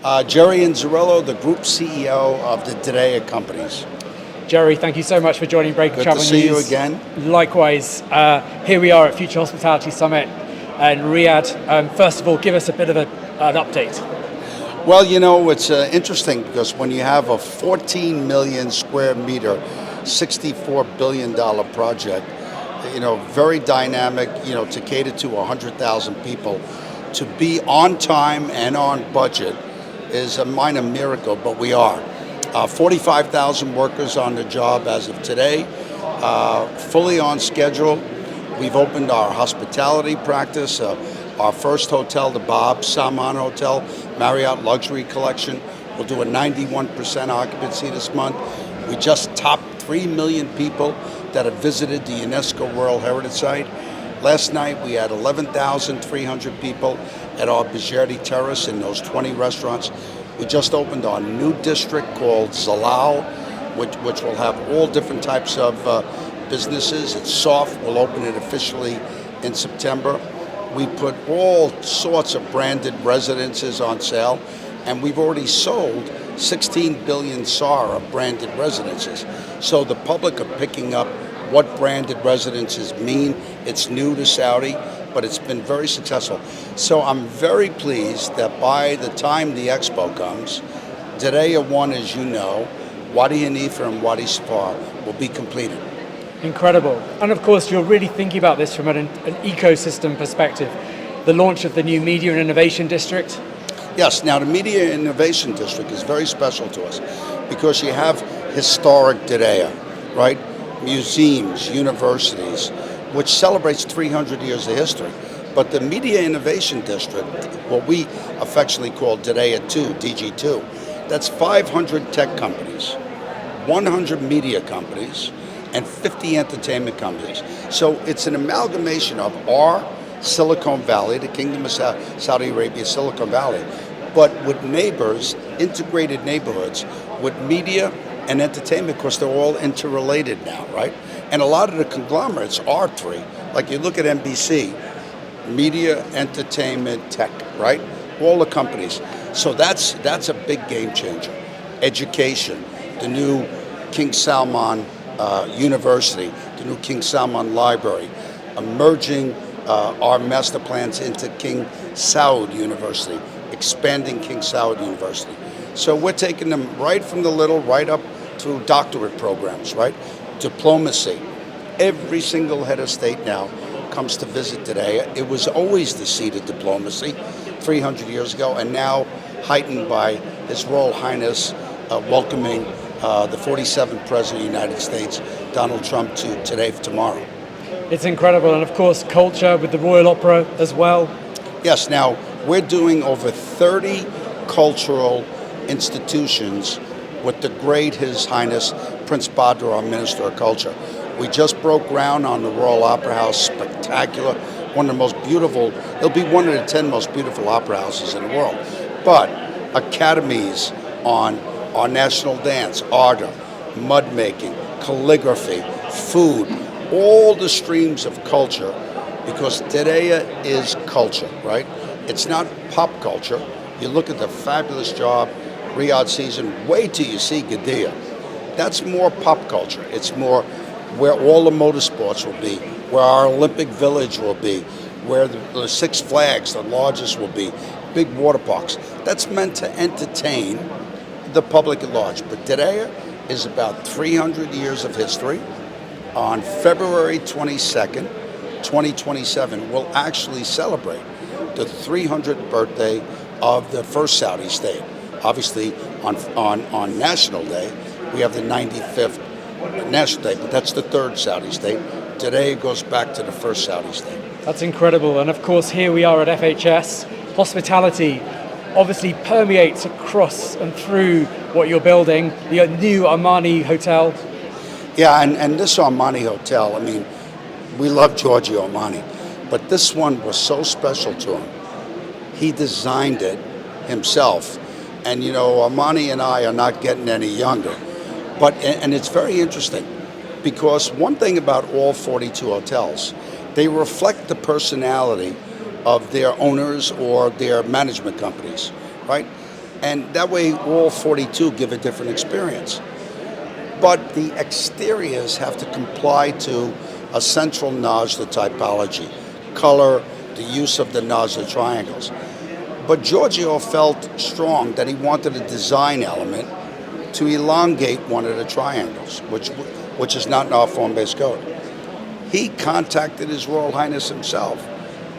Jerry Inzerillo, the Group CEO of the Diriyah companies. Jerry, thank you so much for joining Breaking Travel News. Good to see you again. Likewise. Here we are at Future Hospitality Summit in Riyadh. First of all, give us a bit of an update. Well, you know, it's interesting because when you have a 14 million square meter, $64 billion project, you know, very dynamic, you know, to cater to 100,000 people, to be on time and on budget is a minor miracle, but we are. 45,000 workers on the job as of today, fully on schedule. We've opened our hospitality practice, our first hotel, the Bob Salman Hotel, Marriott Luxury Collection. We'll do a 91% occupancy this month. We just topped 3 million people that have visited the UNESCO World Heritage Site. Last night we had 11,300 people at our Bijerde Terrace in those 20 restaurants. We just opened our new district called Zalal, which will have all different types of businesses. It's soft. We'll open it officially in September. We put all sorts of branded residences on sale, and we've already sold 16 billion SAR of branded residences. So the public are picking up what branded residences mean. It's new to Saudi, but it's been very successful. So I'm very pleased that by the time the expo comes, Diriyah 1, as you know, Wadi Hanifa and Wadi Safar will be completed. Incredible. And of course, you're really thinking about this from an ecosystem perspective. The launch of the new Media and Innovation District. Yes, now the Media Innovation District is very special to us because you have historic Diriyah, right? Museums, universities, which celebrates 300 years of history. But the Media Innovation District, what we affectionately call Diriyah 2, DG2, that's 500 tech companies, 100 media companies, and 50 entertainment companies. So it's an amalgamation of our Silicon Valley, the Kingdom of Saudi Arabia, Silicon Valley, but with neighbors, integrated neighborhoods, with media and entertainment, because they're all interrelated now, right? And a lot of the conglomerates are three. Like you look at NBC, media, entertainment, tech, right? All the companies. So that's a big game changer. Education, the new King Salman University, the new King Salman Library, merging our master plans into King Saud University, expanding King Saud University. So we're taking them right from the little, right up to doctorate programs, right? Diplomacy. Every single head of state now comes to visit today. It was always the seat of diplomacy 300 years ago, and now heightened by His Royal Highness welcoming the 47th President of the United States, Donald Trump, to today for tomorrow. It's incredible, and of course culture with the Royal Opera as well. Yes, now we're doing over 30 cultural institutions with the great His Highness Prince Badr, our Minister of Culture. We just broke ground on the Royal Opera House, spectacular, one of the most beautiful, it'll be one of the 10 most beautiful opera houses in the world. But academies on our national dance, art, mud making, calligraphy, food, all the streams of culture, because Diriyah is culture, right? It's not pop culture. You look at the fabulous job, Riyadh season, wait till you see Diriyah. That's more pop culture. It's more where all the motorsports will be, where our Olympic Village will be, where the Six Flags, the largest, will be, big water parks. That's meant to entertain the public at large. But Diriyah is about 300 years of history. On February 22nd, 2027, we'll actually celebrate the 300th birthday of the first Saudi state. Obviously, on National Day, we have the 95th National Day, but that's the third Saudi state. Today goes back to the first Saudi state. That's incredible. And of course, here we are at FHS. Hospitality obviously permeates across and through what you're building. The new Armani Hotel. Yeah, and this Armani Hotel, I mean, we love Giorgio Armani, but this one was so special to him. He designed it himself. And, you know, Armani and I are not getting any younger. And it's very interesting because one thing about all 42 hotels, they reflect the personality of their owners or their management companies, right? And that way, all 42 give a different experience. But the exteriors have to comply to a central notch, the typology, color, the use of the notch, the triangles. But Giorgio felt strong that he wanted a design element to elongate one of the triangles, which is not in our form-based code. He contacted His Royal Highness himself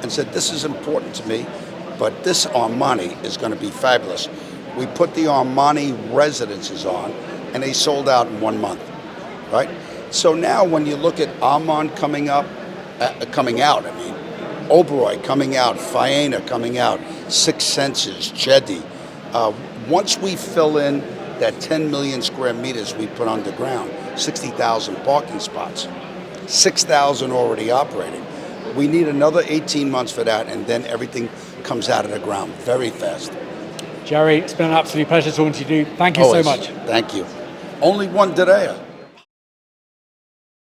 and said, this is important to me, but this Armani is going to be fabulous. We put the Armani residences on, and they sold out in 1 month, right? So now when you look at Armand coming out, Oberoi coming out, Faena coming out, Six Senses, Jedi. Once we fill in that 10 million square meters we put underground, 60,000 parking spots, 6,000 already operating. We need another 18 months for that, and then everything comes out of the ground very fast. Jerry, it's been an absolute pleasure talking to you. Thank you Always. so much. Thank you. Only one Diriyah.